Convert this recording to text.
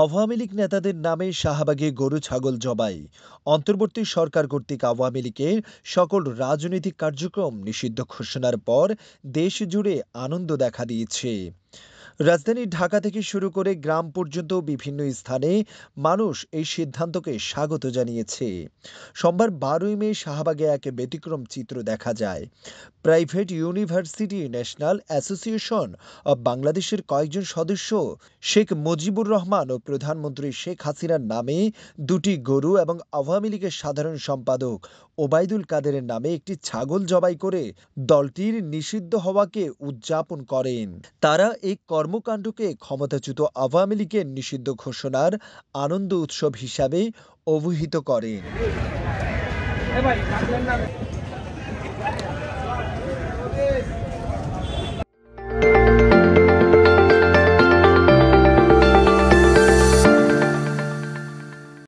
আওয়ামী লীগ নেতাদের নামে শাহবাগে গরু ছাগল জবাই। অন্তর্বর্তী সরকার কর্তৃক আওয়ামী লীগের সকল রাজনৈতিক কার্যক্রম নিষিদ্ধ ঘোষণার পর দেশ জুড়ে আনন্দ দেখা দিয়েছে। রাজধানী ঢাকা থেকে শুরু করে গ্রাম পর্যন্ত বিভিন্ন স্থানে মানুষ এই সিদ্ধান্তকে স্বাগত জানিয়েছে। সোমবার ১২ই মে শাহবাগে এক ব্যতিক্রম চিত্র দেখা যায়। Private university national association of বাংলাদেশের কয়েকজন সদস্য শেখ মুজিবুর রহমান ও প্রধানমন্ত্রী শেখ হাসিনার নামে দুটি গরু এবং আওয়ামী লীগের সাধারণ সম্পাদক ওবায়দুল কাদেরের নামে একটি ছাগল জবাই করে দলটির নিষিদ্ধ হওয়াকে উদযাপন করেন। তারা এই কর্মকাণ্ডকে ক্ষমতাচ্যুত আওয়ামী লীগের নিষিদ্ধ ঘোষণার আনন্দ উৎসব হিসাবে অভিহিত করেন।